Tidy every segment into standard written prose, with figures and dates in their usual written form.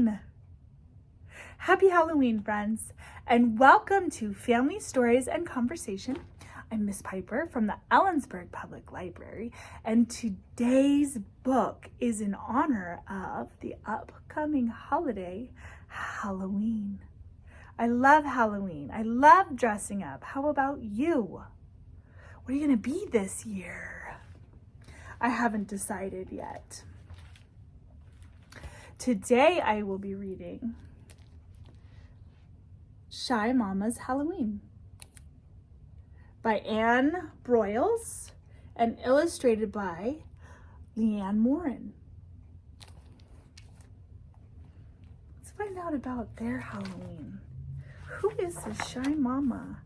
Halloween! Happy Halloween, friends, and welcome to Family Stories and Conversation. I'm Miss Piper from the Ellensburg Public Library, and today's book is in honor of the upcoming holiday, Halloween. I love Halloween. I love dressing up. How about you? What are you going to be this year? I haven't decided yet. Today I will be reading Shy Mama's Halloween by Anne Broyles and illustrated by Leanne Morin. Let's find out about their Halloween. Who is this Shy Mama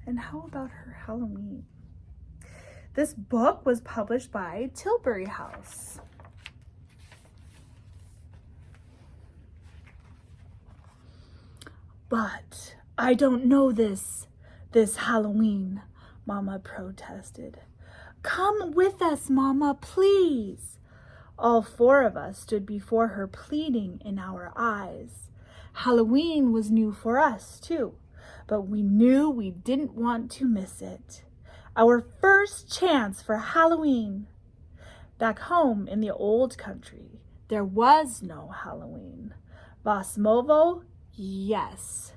and how about her Halloween? This book was published by Tilbury House. But I don't know this Halloween, Mama protested. Come with us, Mama, please. All four of us stood before her, pleading in our eyes. Halloween was new for us, too, but we knew we didn't want to miss it. Our first chance for Halloween. Back home in the old country, there was no Halloween. Vasmovo, yes.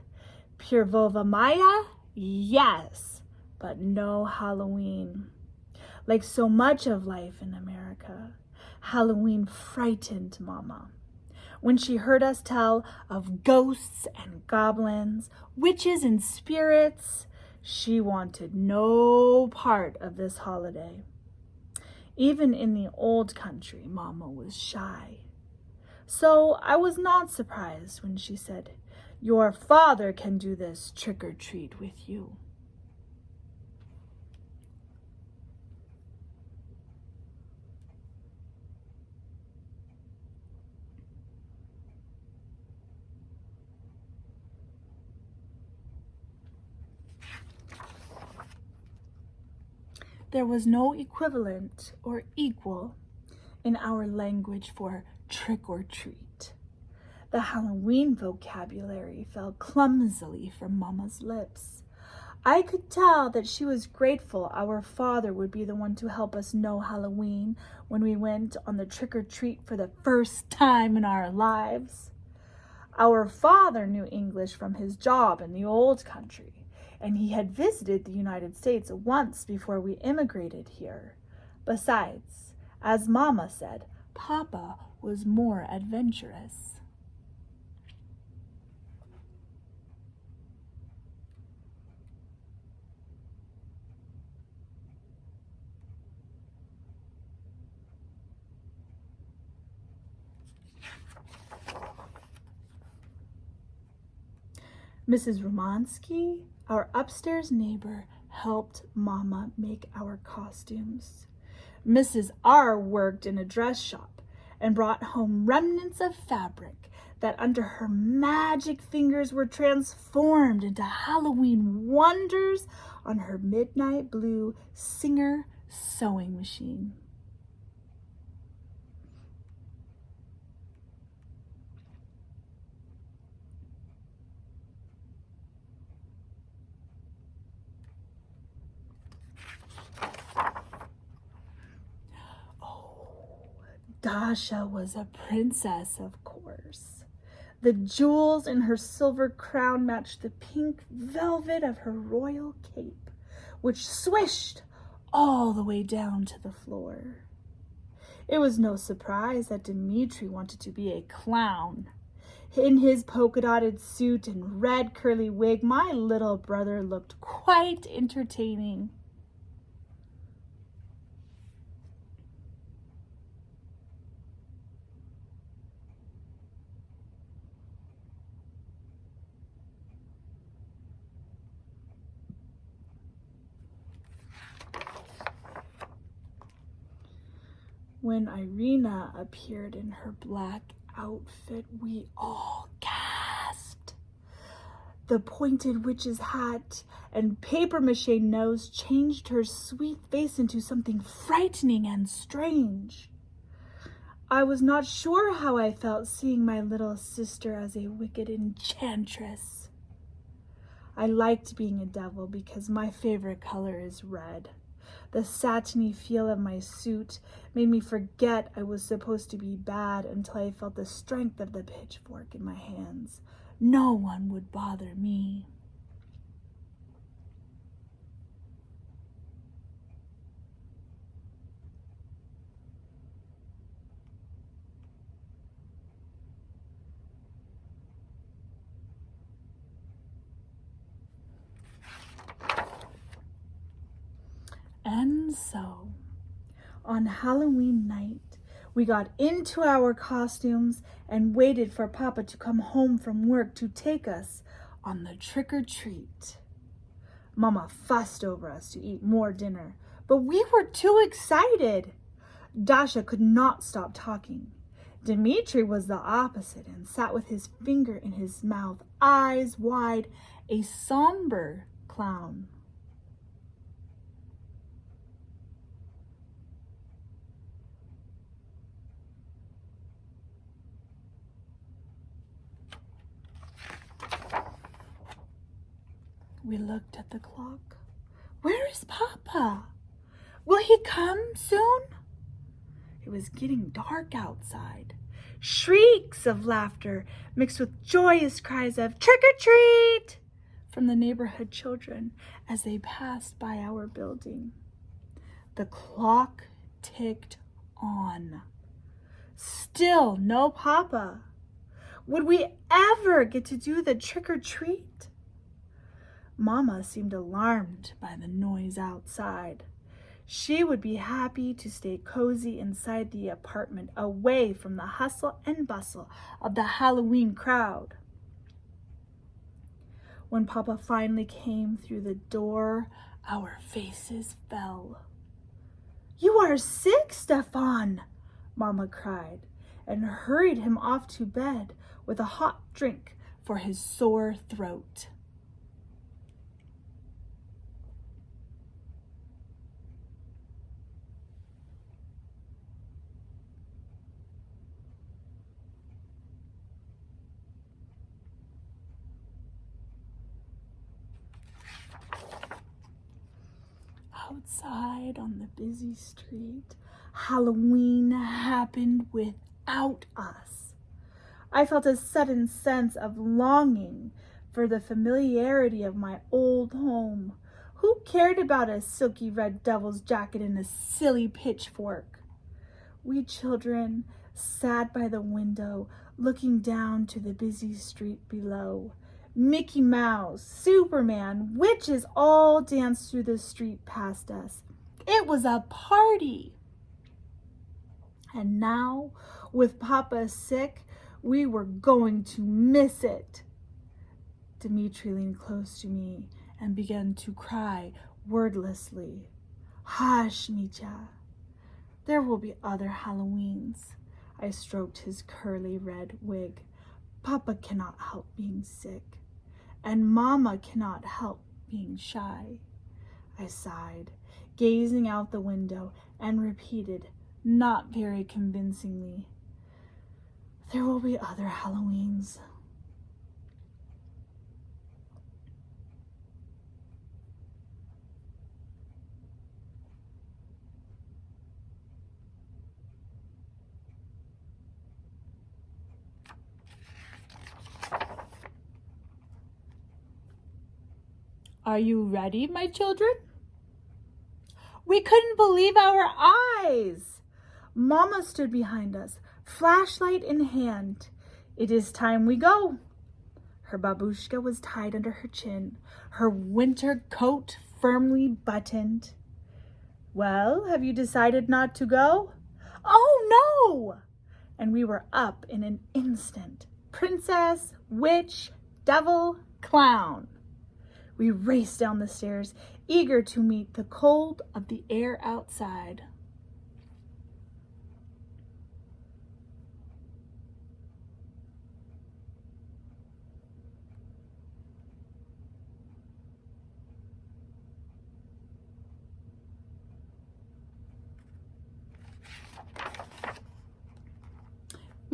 Pirvova Maya, yes. But no Halloween. Like so much of life in America, Halloween frightened Mama. When she heard us tell of ghosts and goblins, witches and spirits, she wanted no part of this holiday. Even in the old country, Mama was shy. So I was not surprised when she said, "Your father can do this trick-or-treat with you." There was no equivalent or equal in our language for trick or treat. The Halloween vocabulary fell clumsily from Mama's lips. I could tell that she was grateful our father would be the one to help us know Halloween when we went on the trick-or-treat for the first time in our lives. Our father knew English from his job in the old country, and he had visited the United States once before we immigrated here. Besides, as Mama said, Papa was more adventurous. Mrs. Romansky, our upstairs neighbor, helped Mama make our costumes. Mrs. R worked in a dress shop and brought home remnants of fabric that under her magic fingers were transformed into Halloween wonders on her midnight blue Singer sewing machine. Dasha was a princess, of course. The jewels in her silver crown matched the pink velvet of her royal cape, which swished all the way down to the floor. It was no surprise that Dmitri wanted to be a clown. In his polka-dotted suit and red curly wig, my little brother looked quite entertaining. When Irina appeared in her black outfit, we all gasped. The pointed witch's hat and papier-mâché nose changed her sweet face into something frightening and strange. I was not sure how I felt seeing my little sister as a wicked enchantress. I liked being a devil because my favorite color is red. The satiny feel of my suit made me forget I was supposed to be bad until I felt the strength of the pitchfork in my hands. No one would bother me. And so, on Halloween night, we got into our costumes and waited for Papa to come home from work to take us on the trick-or-treat. Mama fussed over us to eat more dinner, but we were too excited. Dasha could not stop talking. Dmitri was the opposite and sat with his finger in his mouth, eyes wide, a somber clown. We looked at the clock. Where is Papa? Will he come soon? It was getting dark outside. Shrieks of laughter mixed with joyous cries of trick-or-treat from the neighborhood children as they passed by our building. The clock ticked on. Still no Papa. Would we ever get to do the trick-or-treat? Mama seemed alarmed by the noise outside. She would be happy to stay cozy inside the apartment, away from the hustle and bustle of the Halloween crowd. When Papa finally came through the door, our faces fell. "You are sick, Stefan," Mama cried, and hurried him off to bed with a hot drink for his sore throat. Outside on the busy street, Halloween happened without us. I felt a sudden sense of longing for the familiarity of my old home. Who cared about a silky red devil's jacket and a silly pitchfork? We children sat by the window, looking down to the busy street below. Mickey Mouse, Superman, witches all danced through the street past us. It was a party. And now, with Papa sick, we were going to miss it. Dmitri leaned close to me and began to cry wordlessly. "Hush, Mitya. There will be other Halloweens." I stroked his curly red wig. "Papa cannot help being sick, and Mama cannot help being shy." I sighed, gazing out the window, and repeated, not very convincingly, "There will be other Halloweens." Are you ready, my children? We couldn't believe our eyes. Mama stood behind us, flashlight in hand. "It is time we go." Her babushka was tied under her chin, her winter coat firmly buttoned. "Well, have you decided not to go?" "Oh, no!" And we were up in an instant. Princess, witch, devil, clown. We raced down the stairs, eager to meet the cold of the air outside.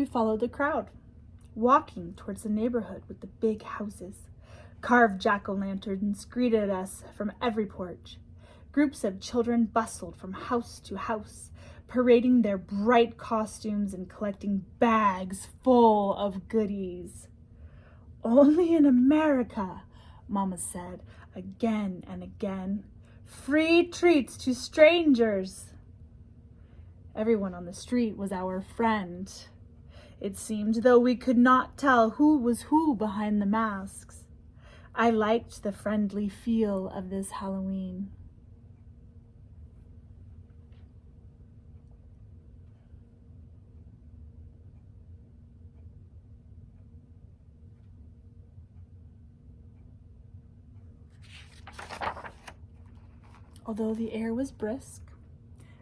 We followed the crowd, walking towards the neighborhood with the big houses. Carved jack-o'-lanterns greeted us from every porch. Groups of children bustled from house to house, parading their bright costumes and collecting bags full of goodies. Only in America, Mama said again and again. Free treats to strangers. Everyone on the street was our friend. It seemed though we could not tell who was who behind the masks. I liked the friendly feel of this Halloween. Although the air was brisk,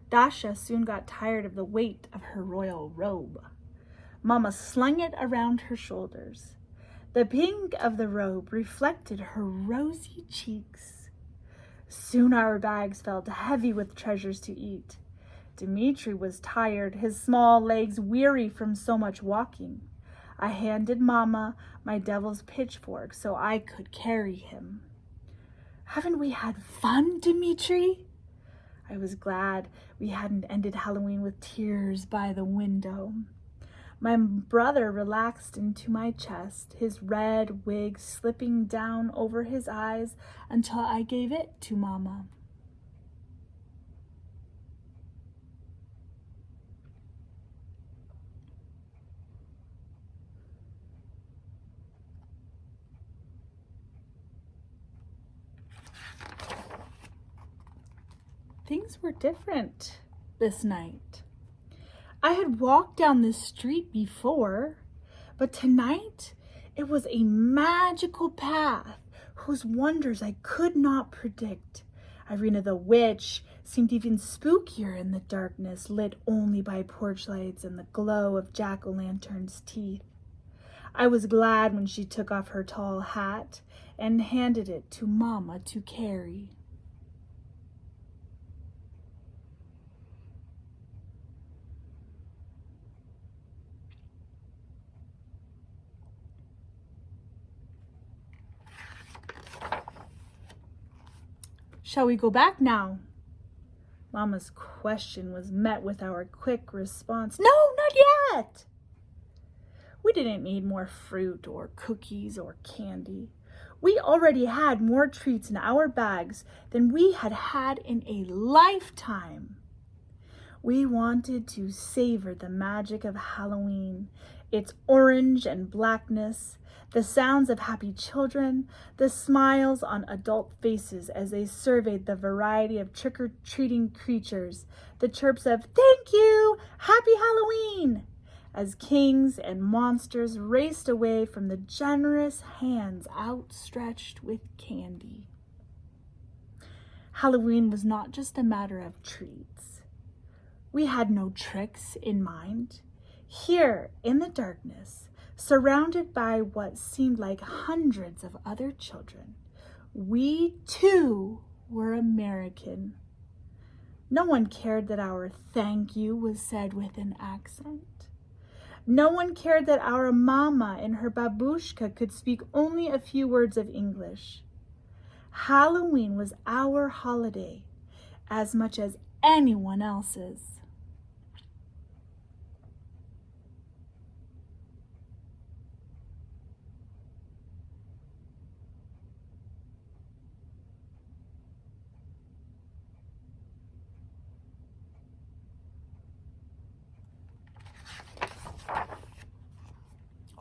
Dasha soon got tired of the weight of her royal robe. Mama slung it around her shoulders. The pink of the robe reflected her rosy cheeks. Soon our bags felt heavy with treasures to eat. Dmitri was tired, his small legs weary from so much walking. I handed Mama my devil's pitchfork so I could carry him. Haven't we had fun, Dmitri? I was glad we hadn't ended Halloween with tears by the window. My brother relaxed into my chest, his red wig slipping down over his eyes until I gave it to Mama. Things were different this night. I had walked down this street before, but tonight it was a magical path whose wonders I could not predict. Irina the witch seemed even spookier in the darkness, lit only by porch lights and the glow of jack-o'-lantern's teeth. I was glad when she took off her tall hat and handed it to Mama to carry. Shall we go back now? Mama's question was met with our quick response. No, not yet. We didn't need more fruit or cookies or candy. We already had more treats in our bags than we had had in a lifetime. We wanted to savor the magic of Halloween, its orange and blackness, the sounds of happy children, the smiles on adult faces as they surveyed the variety of trick-or-treating creatures, the chirps of "Thank you! Happy Halloween!" as kings and monsters raced away from the generous hands outstretched with candy. Halloween was not just a matter of treats. We had no tricks in mind. Here in the darkness, surrounded by what seemed like hundreds of other children, we too were American. No one cared that our "thank you" was said with an accent. No one cared that our Mama and her babushka could speak only a few words of English. Halloween was our holiday as much as anyone else's.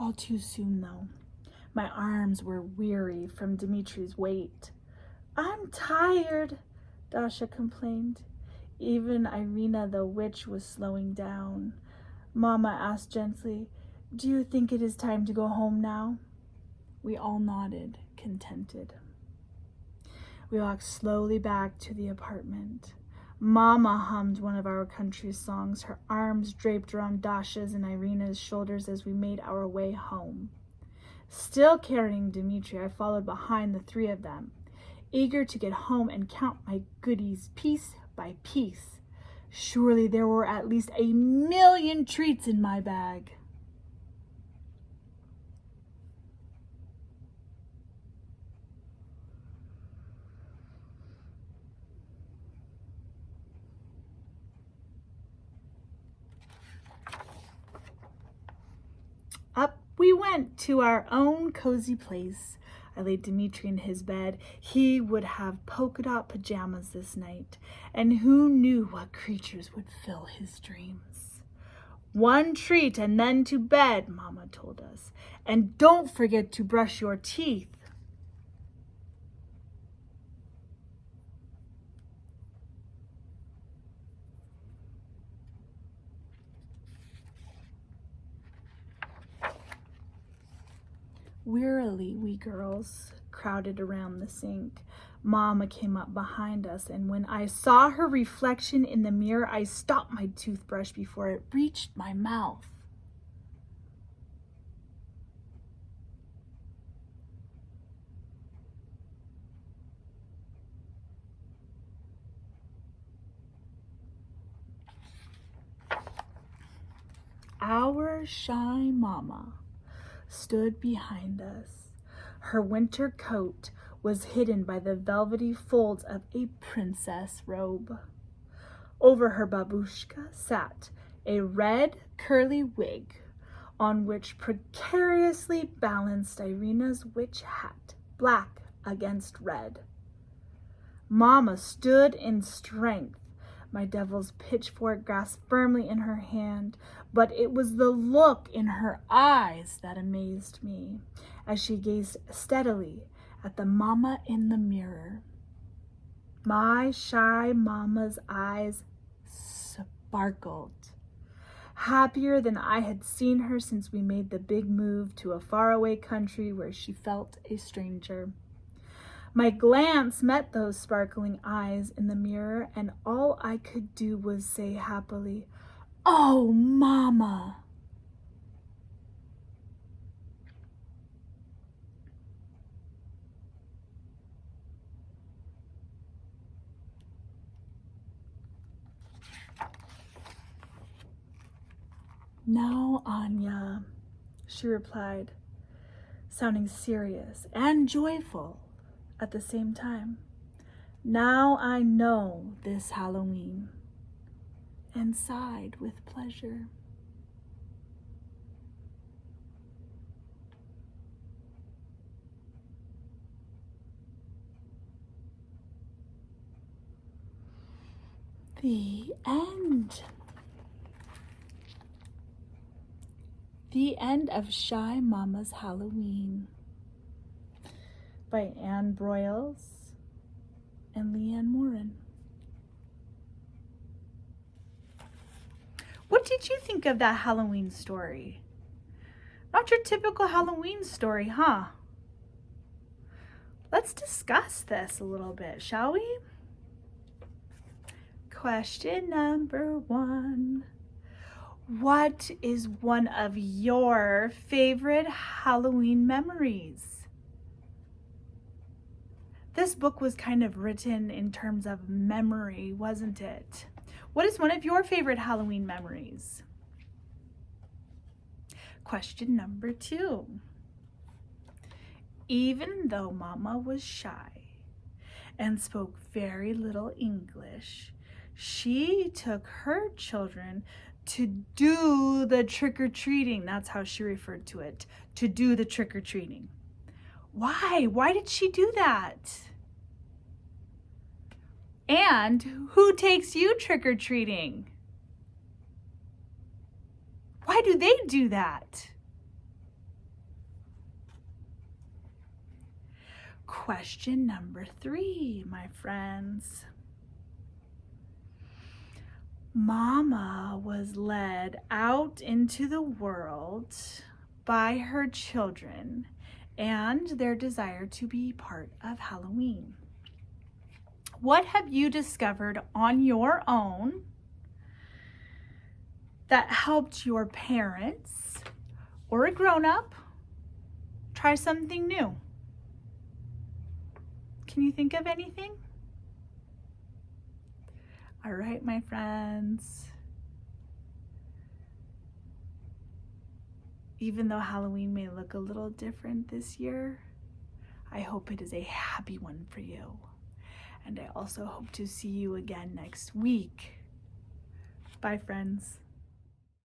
All too soon, though, my arms were weary from Dmitri's weight. "I'm tired," Dasha complained. Even Irina the witch was slowing down. Mama asked gently, "Do you think it is time to go home now?" We all nodded, contented. We walked slowly back to the apartment. Mama hummed one of our country songs, her arms draped around Dasha's and Irina's shoulders as we made our way home. Still carrying Dmitri, I followed behind the three of them, eager to get home and count my goodies piece by piece. Surely there were at least 1,000,000 treats in my bag. Up we went to our own cozy place. I laid Dimitri in his bed. He would have polka dot pajamas this night, and who knew what creatures would fill his dreams. One treat and then to bed, Mama told us. And don't forget to brush your teeth. Wearily, we girls crowded around the sink. Mama came up behind us, and when I saw her reflection in the mirror, I stopped my toothbrush before it reached my mouth. Our shy Mama stood behind us. Her winter coat was hidden by the velvety folds of a princess robe. Over her babushka sat a red curly wig on which precariously balanced Irina's witch hat, black against red. Mama stood in strength, my devil's pitchfork grasped firmly in her hand, but it was the look in her eyes that amazed me as she gazed steadily at the Mama in the mirror. My shy Mama's eyes sparkled, happier than I had seen her since we made the big move to a faraway country where she felt a stranger. My glance met those sparkling eyes in the mirror, and all I could do was say happily, "Oh, Mama!" "Now, Anya," she replied, sounding serious and joyful at the same time. "Now I know this Halloween," and sighed with pleasure. The end. The end of Shy Mama's Halloween by Anne Broyles and Leanne Morin. What did you think of that Halloween story? Not your typical Halloween story, huh? Let's discuss this a little bit, shall we? Question number 1. What is one of your favorite Halloween memories? This book was kind of written in terms of memory, wasn't it? What is one of your favorite Halloween memories? Question number 2. Even though Mama was shy and spoke very little English, she took her children to do the trick-or-treating. That's how she referred to it, to do the trick-or-treating. Why? Why did she do that? And who takes you trick-or-treating? Why do they do that? Question number 3, my friends. Mama was led out into the world by her children and their desire to be part of Halloween. What have you discovered on your own that helped your parents or a grown-up try something new? Can you think of anything? All right, my friends. Even though Halloween may look a little different this year, I hope it is a happy one for you. And I also hope to see you again next week. Bye, friends.